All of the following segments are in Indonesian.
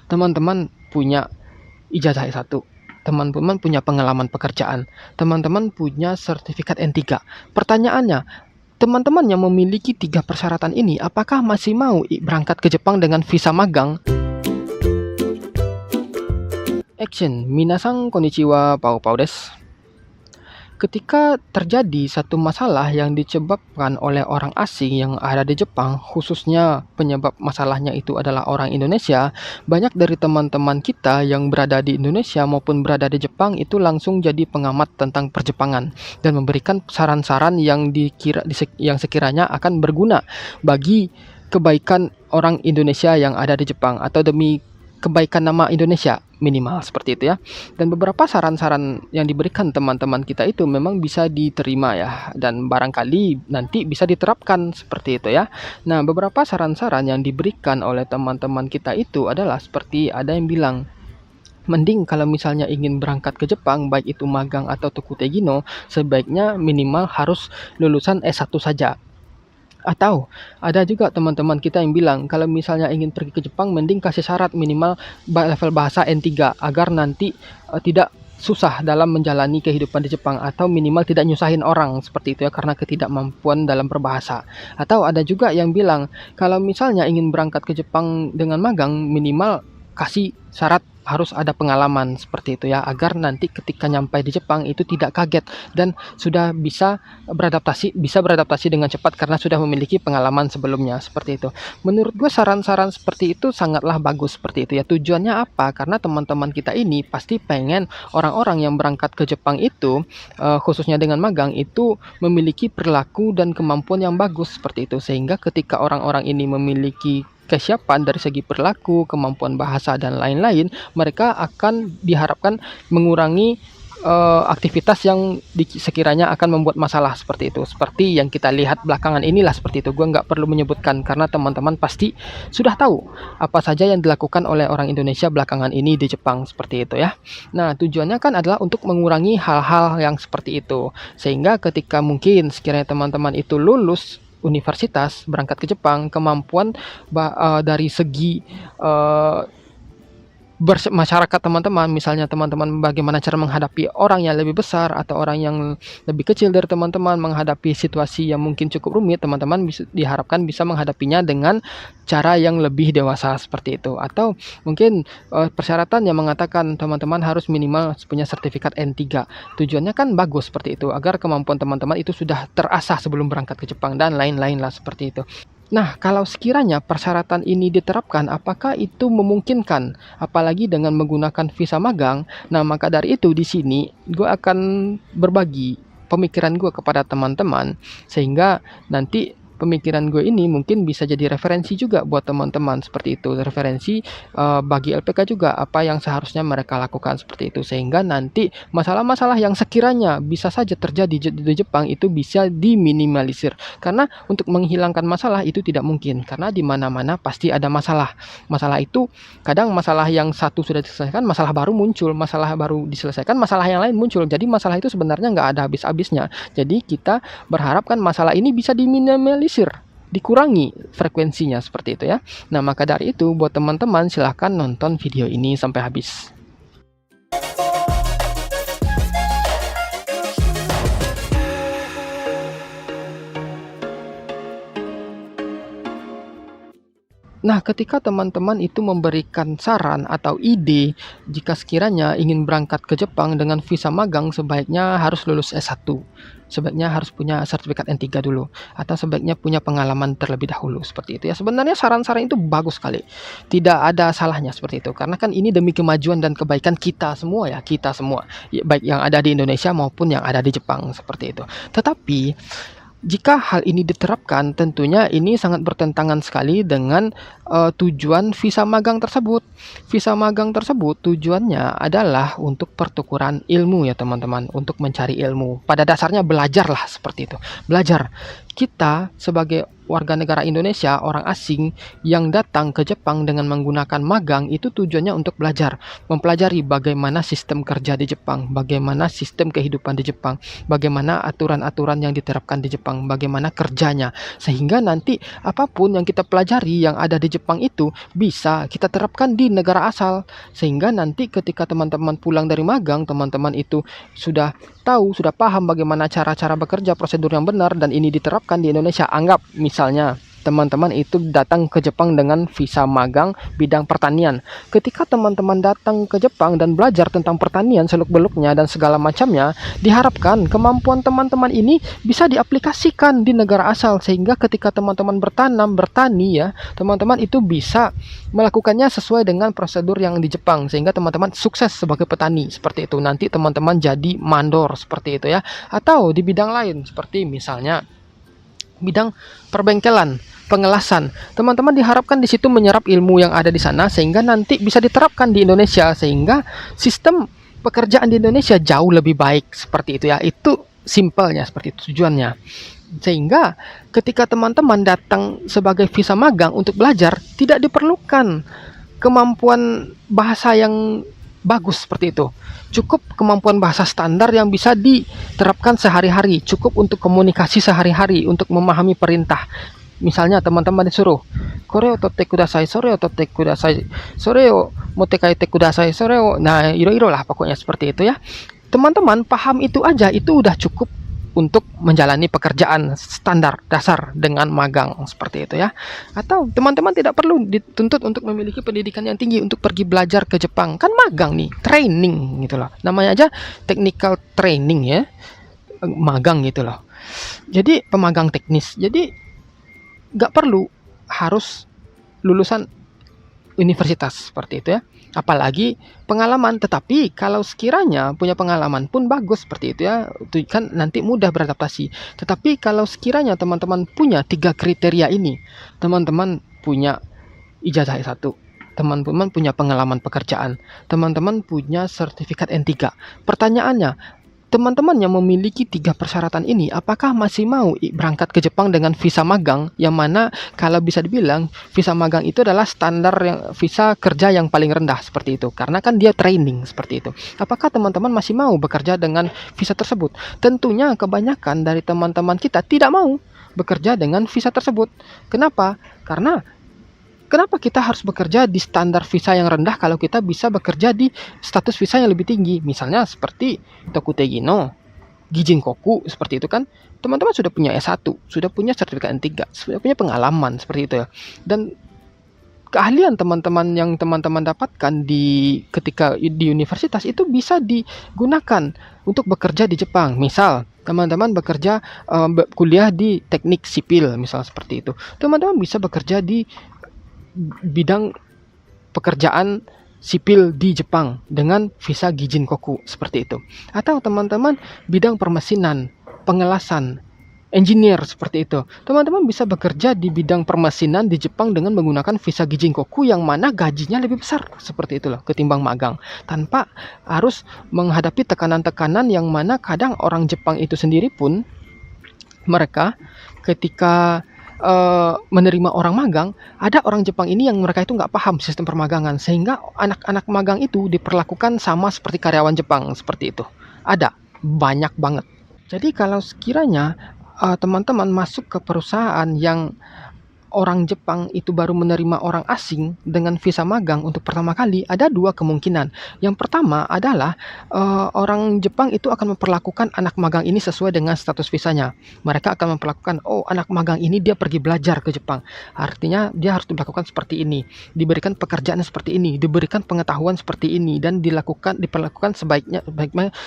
teman-teman punya ijazah S1, teman-teman punya pengalaman pekerjaan, teman-teman punya sertifikat N3. Pertanyaannya, teman-teman yang memiliki 3 persyaratan ini, apakah masih mau berangkat ke Jepang dengan visa magang? Action. Minasang konnichiwa, pau desu. Ketika terjadi satu masalah yang disebabkan oleh orang asing yang ada di Jepang, khususnya penyebab masalahnya itu adalah orang Indonesia, banyak dari teman-teman kita yang berada di Indonesia maupun berada di Jepang itu langsung jadi pengamat tentang perjepangan dan memberikan saran-saran yang sekiranya akan berguna bagi kebaikan orang Indonesia yang ada di Jepang atau demi kebaikan nama Indonesia minimal seperti itu ya. Dan beberapa saran-saran yang diberikan teman-teman kita itu memang bisa diterima ya, dan barangkali nanti bisa diterapkan seperti itu ya. Nah, beberapa saran-saran yang diberikan oleh teman-teman kita itu adalah seperti ada yang bilang, mending kalau misalnya ingin berangkat ke Jepang, baik itu magang atau Tokutegino, sebaiknya minimal harus lulusan S1 saja. Atau ada juga teman-teman kita yang bilang kalau misalnya ingin pergi ke Jepang, mending kasih syarat minimal level bahasa N3 agar nanti tidak susah dalam menjalani kehidupan di Jepang, atau minimal tidak nyusahin orang seperti itu ya karena ketidakmampuan dalam berbahasa. Atau ada juga yang bilang kalau misalnya ingin berangkat ke Jepang dengan magang, minimal kasih syarat harus ada pengalaman seperti itu ya, agar nanti ketika nyampe di Jepang itu tidak kaget dan sudah bisa beradaptasi dengan cepat karena sudah memiliki pengalaman sebelumnya seperti itu. Menurut gue saran-saran seperti itu sangatlah bagus seperti itu ya. Tujuannya apa? Karena teman-teman kita ini pasti pengen orang-orang yang berangkat ke Jepang itu khususnya dengan magang itu memiliki perilaku dan kemampuan yang bagus seperti itu, sehingga ketika orang-orang ini memiliki kesiapan dari segi perilaku, kemampuan bahasa dan lain-lain, mereka akan diharapkan mengurangi aktivitas yang sekiranya akan membuat masalah seperti itu. Seperti yang kita lihat belakangan inilah seperti itu. Gue nggak perlu menyebutkan karena teman-teman pasti sudah tahu apa saja yang dilakukan oleh orang Indonesia belakangan ini di Jepang seperti itu ya. Nah, tujuannya kan adalah untuk mengurangi hal-hal yang seperti itu. Sehingga ketika mungkin sekiranya teman-teman itu lulus universitas berangkat ke Jepang, kemampuan dari segi masyarakat teman-teman, misalnya teman-teman bagaimana cara menghadapi orang yang lebih besar atau orang yang lebih kecil dari teman-teman, menghadapi situasi yang mungkin cukup rumit, teman-teman diharapkan bisa menghadapinya dengan cara yang lebih dewasa seperti itu. Atau mungkin persyaratan yang mengatakan teman-teman harus minimal punya sertifikat N3. Tujuannya kan bagus seperti itu, agar kemampuan teman-teman itu sudah terasah sebelum berangkat ke Jepang dan lain-lain lah seperti itu. Nah, kalau sekiranya persyaratan ini diterapkan, apakah itu memungkinkan? Apalagi dengan menggunakan visa magang. Nah, maka dari itu di sini gue akan berbagi pemikiran gue kepada teman-teman, sehingga nanti pemikiran gue ini mungkin bisa jadi referensi juga buat teman-teman seperti itu. Referensi bagi LPK juga apa yang seharusnya mereka lakukan seperti itu, sehingga nanti masalah-masalah yang sekiranya bisa saja terjadi di Jepang itu bisa diminimalisir. Karena untuk menghilangkan masalah itu tidak mungkin, karena di mana-mana pasti ada masalah. Masalah itu kadang masalah yang satu sudah diselesaikan, masalah baru muncul, masalah baru diselesaikan, masalah yang lain muncul. Jadi masalah itu sebenarnya nggak ada habis-habisnya. Jadi kita berharap kan masalah ini bisa diminimalisir, dikurangi frekuensinya seperti itu ya. Nah, maka dari itu buat teman-teman silahkan nonton video ini sampai habis. Nah, ketika teman-teman itu memberikan saran atau ide jika sekiranya ingin berangkat ke Jepang dengan visa magang, sebaiknya harus lulus S1. Sebaiknya harus punya sertifikat N3 dulu, atau sebaiknya punya pengalaman terlebih dahulu seperti itu ya. Sebenarnya saran-saran itu bagus sekali. Tidak ada salahnya seperti itu. Karena kan ini demi kemajuan dan kebaikan kita semua ya, kita semua. Ya, baik yang ada di Indonesia maupun yang ada di Jepang seperti itu. Tetapi jika hal ini diterapkan, tentunya ini sangat bertentangan sekali dengan tujuan visa magang tersebut. Visa magang tersebut tujuannya adalah untuk pertukaran ilmu ya teman-teman, untuk mencari ilmu. Pada dasarnya belajar lah seperti itu. Belajar. kita sebagai warga negara Indonesia, orang asing yang datang ke Jepang dengan menggunakan magang itu tujuannya untuk belajar, mempelajari bagaimana sistem kerja di Jepang, bagaimana sistem kehidupan di Jepang, bagaimana aturan-aturan yang diterapkan di Jepang, bagaimana kerjanya, sehingga nanti apapun yang kita pelajari yang ada di Jepang itu bisa kita terapkan di negara asal, sehingga nanti ketika teman-teman pulang dari magang, teman-teman itu sudah tahu, sudah paham bagaimana cara-cara bekerja, prosedur yang benar, dan ini diterapkan di Indonesia. Anggap misalnya teman-teman itu datang ke Jepang dengan visa magang bidang pertanian. Ketika teman-teman datang ke Jepang dan belajar tentang pertanian seluk-beluknya dan segala macamnya, diharapkan kemampuan teman-teman ini bisa diaplikasikan di negara asal, sehingga ketika teman-teman bertanam, bertani ya, teman-teman itu bisa melakukannya sesuai dengan prosedur yang di Jepang, sehingga teman-teman sukses sebagai petani seperti itu. Nanti teman-teman jadi mandor seperti itu ya. Atau di bidang lain seperti misalnya bidang perbengkelan, pengelasan. Teman-teman diharapkan di situ menyerap ilmu yang ada di sana sehingga nanti bisa diterapkan di Indonesia, sehingga sistem pekerjaan di Indonesia jauh lebih baik seperti itu ya. Itu simpelnya seperti itu tujuannya. Sehingga ketika teman-teman datang sebagai visa magang untuk belajar, tidak diperlukan kemampuan bahasa yang bagus seperti itu. Cukup kemampuan bahasa standar yang bisa diterapkan sehari-hari, cukup untuk komunikasi sehari-hari, untuk memahami perintah. Misalnya teman-teman disuruh koreo totte kudasai, soreo totte kudasai, soreo motekaite kudasai, soreo. Nah, iro-iro lah pokoknya seperti itu ya. Teman-teman paham itu aja, itu udah cukup untuk menjalani pekerjaan standar dasar dengan magang seperti itu ya. Atau teman-teman tidak perlu dituntut untuk memiliki pendidikan yang tinggi untuk pergi belajar ke Jepang, kan magang nih, training gitu loh, namanya aja technical training ya, magang gitu loh. Jadi pemagang teknis, jadi nggak perlu harus lulusan universitas seperti itu ya, apalagi pengalaman. Tetapi kalau sekiranya punya pengalaman pun bagus seperti itu ya, itu kan nanti mudah beradaptasi. Tetapi kalau sekiranya teman-teman punya 3 kriteria ini, teman-teman punya ijazah S1, teman-teman punya pengalaman pekerjaan, teman-teman punya sertifikat N3. Pertanyaannya, teman-teman yang memiliki 3 persyaratan ini, apakah masih mau berangkat ke Jepang dengan visa magang, yang mana kalau bisa dibilang visa magang itu adalah standar yang visa kerja yang paling rendah seperti itu, karena kan dia training seperti itu. Apakah teman-teman masih mau bekerja dengan visa tersebut? Tentunya kebanyakan dari teman-teman kita tidak mau bekerja dengan visa tersebut. Kenapa? Kenapa kita harus bekerja di standar visa yang rendah kalau kita bisa bekerja di status visa yang lebih tinggi? Misalnya seperti Tokutegi no Gijinkoku seperti itu kan. Teman-teman sudah punya S1, sudah punya sertifikat N3, sudah punya pengalaman seperti itu ya. Dan keahlian teman-teman yang teman-teman dapatkan ketika di universitas itu bisa digunakan untuk bekerja di Jepang. Misal teman-teman bekerja kuliah di teknik sipil misal seperti itu. Teman-teman bisa bekerja di bidang pekerjaan sipil di Jepang dengan visa Gijinkoku seperti itu. Atau teman-teman bidang permesinan, pengelasan, engineer seperti itu. Teman-teman bisa bekerja di bidang permesinan di Jepang dengan menggunakan visa Gijinkoku yang mana gajinya lebih besar seperti itu loh ketimbang magang, tanpa harus menghadapi tekanan-tekanan yang mana kadang orang Jepang itu sendiri pun mereka ketika menerima orang magang, ada orang Jepang ini yang mereka itu nggak paham sistem permagangan, sehingga anak-anak magang itu diperlakukan sama seperti karyawan Jepang seperti itu. Ada banyak banget. Jadi kalau sekiranya teman-teman masuk ke perusahaan yang orang Jepang itu baru menerima orang asing dengan visa magang untuk pertama kali, ada 2 kemungkinan. Yang pertama adalah orang Jepang itu akan memperlakukan anak magang ini sesuai dengan status visanya. Mereka akan memperlakukan, oh anak magang ini dia pergi belajar ke Jepang, artinya dia harus dilakukan seperti ini, diberikan pekerjaan seperti ini, diberikan pengetahuan seperti ini, dan diperlakukan sebaiknya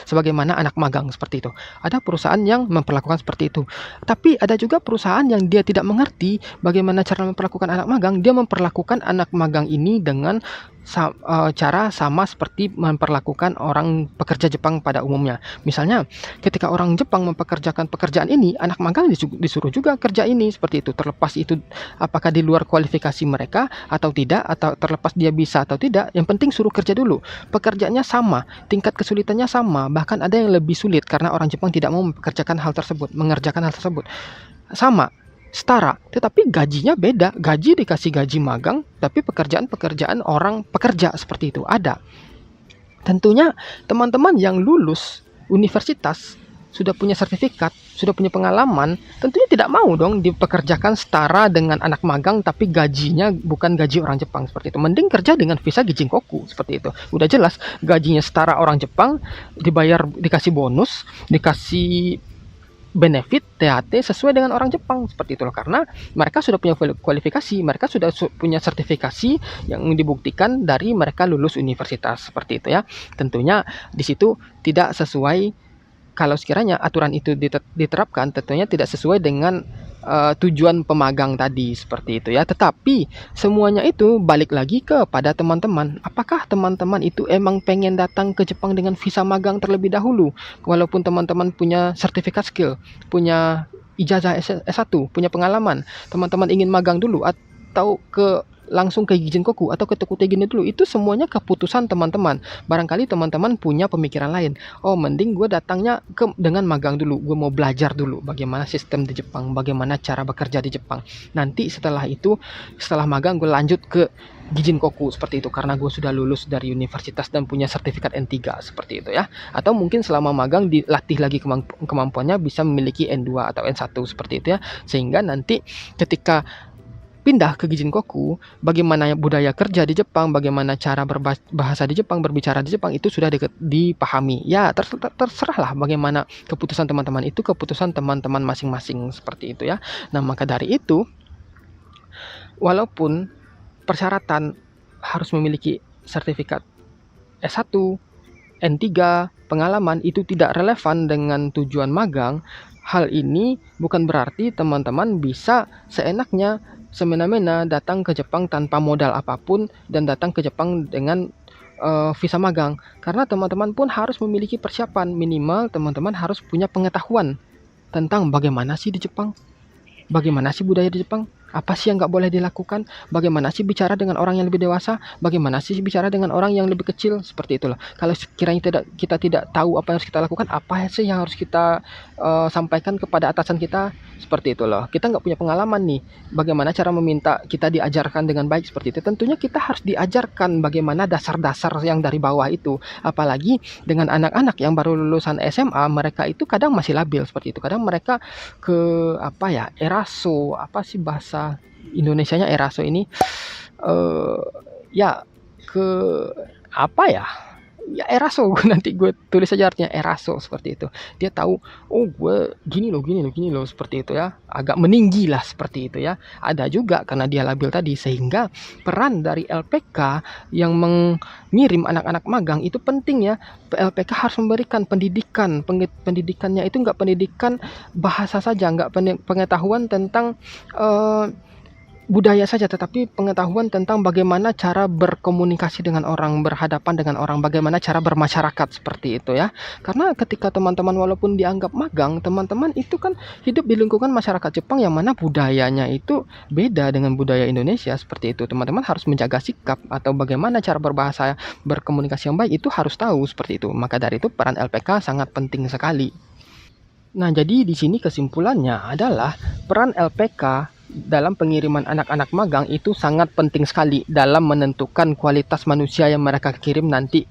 sebagaimana anak magang seperti itu. Ada perusahaan yang memperlakukan seperti itu. Tapi ada juga perusahaan yang dia tidak mengerti bagaimana cara memperlakukan anak magang. Dia memperlakukan anak magang ini dengan cara sama seperti memperlakukan orang pekerja Jepang pada umumnya. Misalnya, ketika orang Jepang mempekerjakan pekerjaan ini, anak magang disuruh juga kerja ini seperti itu. Terlepas itu apakah di luar kualifikasi mereka atau tidak, atau terlepas dia bisa atau tidak, yang penting suruh kerja dulu. Pekerjaannya sama, tingkat kesulitannya sama, bahkan ada yang lebih sulit karena orang Jepang tidak mau mengerjakan hal tersebut. sama, setara, tetapi gajinya beda. Gaji dikasih gaji magang, tapi pekerjaan-pekerjaan orang pekerja seperti itu ada. Tentunya teman-teman yang lulus universitas, sudah punya sertifikat, sudah punya pengalaman, tentunya tidak mau dong dipekerjakan setara dengan anak magang tapi gajinya bukan gaji orang Jepang seperti itu. Mending kerja dengan visa Gijinkoku seperti itu. Udah jelas gajinya setara orang Jepang, dibayar, dikasih bonus, dikasih benefit THT sesuai dengan orang Jepang seperti itu loh, karena mereka sudah punya kualifikasi, mereka sudah punya sertifikasi yang dibuktikan dari mereka lulus universitas seperti itu ya. Tentunya di situ tidak sesuai, kalau sekiranya aturan itu diterapkan tentunya tidak sesuai dengan tujuan pemagang tadi seperti itu ya. Tetapi semuanya itu balik lagi kepada teman-teman. Apakah teman-teman itu emang pengen datang ke Jepang dengan visa magang terlebih dahulu? Walaupun teman-teman punya sertifikat skill, punya ijazah S1, punya pengalaman, teman-teman ingin magang dulu atau langsung ke Gijinkoku atau ke Tokutei Gini dulu, itu semuanya keputusan teman-teman. Barangkali teman-teman punya pemikiran lain. Oh, mending gue datangnya dengan magang dulu. Gue mau belajar dulu bagaimana sistem di Jepang, bagaimana cara bekerja di Jepang. Nanti setelah itu, setelah magang gue lanjut ke Gijinkoku seperti itu, karena gue sudah lulus dari universitas dan punya sertifikat N3 seperti itu ya. Atau mungkin selama magang dilatih lagi kemampuannya bisa memiliki N2 atau N1 seperti itu ya. Sehingga nanti ketika pindah ke Gijinkoku, bagaimana budaya kerja di Jepang, bagaimana cara berbahasa di Jepang, berbicara di Jepang, itu sudah dipahami. Ya, terserahlah bagaimana keputusan teman-teman, itu keputusan teman-teman masing-masing seperti itu ya. Nah, maka dari itu, walaupun persyaratan harus memiliki sertifikat S1, N3, pengalaman itu tidak relevan dengan tujuan magang, hal ini bukan berarti teman-teman bisa seenaknya semena-mena datang ke Jepang tanpa modal apapun dan datang ke Jepang dengan visa magang. Karena teman-teman pun harus memiliki persiapan, minimal teman-teman harus punya pengetahuan tentang bagaimana sih di Jepang, bagaimana sih budaya di Jepang, apa sih yang nggak boleh dilakukan, bagaimana sih bicara dengan orang yang lebih dewasa, bagaimana sih bicara dengan orang yang lebih kecil, seperti itulah. Kalau sekiranya kita tidak tahu apa yang harus kita lakukan, apa sih yang harus kita sampaikan kepada atasan kita, seperti itu loh. Kita nggak punya pengalaman nih, bagaimana cara meminta kita diajarkan dengan baik seperti itu. Tentunya kita harus diajarkan bagaimana dasar-dasar yang dari bawah itu. Apalagi dengan anak-anak yang baru lulusan SMA, mereka itu kadang masih labil seperti itu. Kadang mereka ke eraso, apa sih bahasa Indonesianya eraso ini, ya ke apa ya eraso, nanti gue tulis aja artinya eraso seperti itu. Dia tahu, oh gue gini loh seperti itu ya, agak meninggi lah seperti itu ya. Ada juga karena dia labil tadi, sehingga peran dari LPK yang mengirim anak-anak magang itu penting ya. LPK harus memberikan pendidikan, pendidikannya itu nggak pendidikan bahasa saja, nggak pengetahuan tentang budaya saja, tetapi pengetahuan tentang bagaimana cara berkomunikasi dengan orang, berhadapan dengan orang, bagaimana cara bermasyarakat seperti itu ya. Karena ketika teman-teman walaupun dianggap magang, teman-teman itu kan hidup di lingkungan masyarakat Jepang yang mana budayanya itu beda dengan budaya Indonesia seperti itu. Teman-teman harus menjaga sikap atau bagaimana cara berbahasa, berkomunikasi yang baik itu harus tahu seperti itu. Maka dari itu peran LPK sangat penting sekali. Nah, jadi di sini kesimpulannya adalah peran LPK dalam pengiriman anak-anak magang itu sangat penting sekali dalam menentukan kualitas manusia yang mereka kirim nanti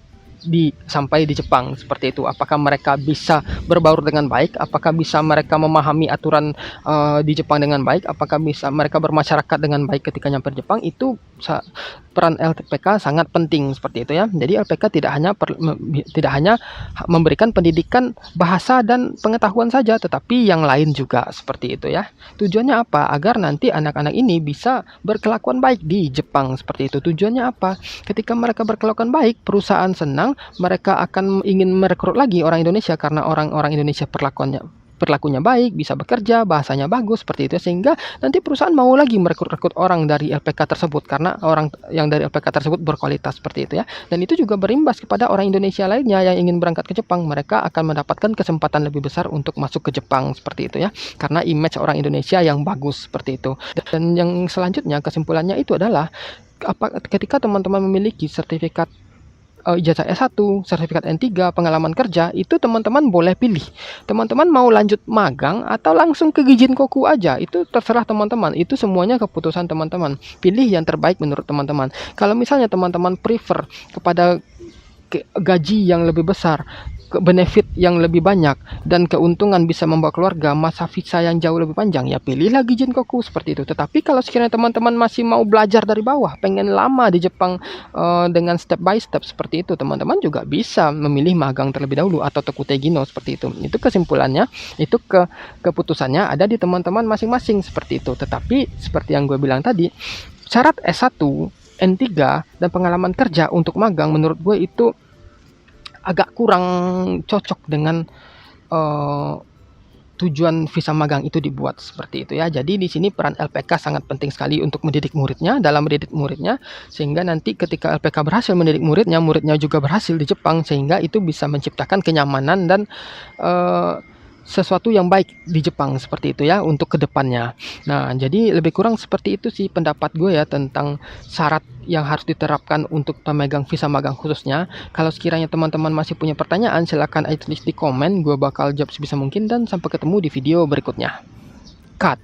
sampai di Jepang seperti itu. Apakah mereka bisa berbaur dengan baik, apakah bisa mereka memahami aturan di Jepang dengan baik, apakah bisa mereka bermasyarakat dengan baik ketika nyampe di Jepang. Itu peran LPK sangat penting seperti itu ya. Jadi LPK tidak hanya memberikan pendidikan bahasa dan pengetahuan saja, tetapi yang lain juga seperti itu ya. Tujuannya apa? Agar nanti anak-anak ini bisa berkelakuan baik di Jepang seperti itu. Tujuannya apa? Ketika mereka berkelakuan baik, perusahaan senang, mereka akan ingin merekrut lagi orang Indonesia karena orang-orang Indonesia perlakunya baik, bisa bekerja, bahasanya bagus seperti itu, sehingga nanti perusahaan mau lagi merekrut orang dari LPK tersebut karena orang yang dari LPK tersebut berkualitas seperti itu ya. Dan itu juga berimbas kepada orang Indonesia lainnya yang ingin berangkat ke Jepang, mereka akan mendapatkan kesempatan lebih besar untuk masuk ke Jepang seperti itu ya, karena image orang Indonesia yang bagus seperti itu. Dan yang selanjutnya kesimpulannya itu adalah ketika teman-teman memiliki sertifikat ijazah S1, sertifikat N3, pengalaman kerja, itu teman-teman boleh pilih. Teman-teman mau lanjut magang atau langsung ke Gijin Koku aja, itu terserah teman-teman. Itu semuanya keputusan teman-teman. Pilih yang terbaik menurut teman-teman. Kalau misalnya teman-teman prefer kepada gaji yang lebih besar, benefit yang lebih banyak, dan keuntungan bisa membawa keluarga, masa visa yang jauh lebih panjang, ya pilihlah Gijin Koku seperti itu. Tetapi kalau sekiranya teman-teman masih mau belajar dari bawah, pengen lama di Jepang dengan step by step seperti itu, teman-teman juga bisa memilih magang terlebih dahulu atau Tokute Gino seperti itu. Itu kesimpulannya, itu keputusannya ada di teman-teman masing-masing seperti itu. Tetapi seperti yang gue bilang tadi, syarat S1, N3, dan pengalaman kerja untuk magang menurut gue itu agak kurang cocok dengan tujuan visa magang itu dibuat seperti itu ya. Jadi di sini peran LPK sangat penting sekali untuk mendidik muridnya, dalam mendidik muridnya, sehingga nanti ketika LPK berhasil mendidik muridnya, muridnya juga berhasil di Jepang, sehingga itu bisa menciptakan kenyamanan dan sesuatu yang baik di Jepang seperti itu ya untuk kedepannya. Nah, jadi lebih kurang seperti itu sih pendapat gue ya tentang syarat yang harus diterapkan untuk pemegang visa magang khususnya. Kalau sekiranya teman-teman masih punya pertanyaan, silakan tulis di komen, gue bakal jawab sebisa mungkin, dan sampai ketemu di video berikutnya. Cut.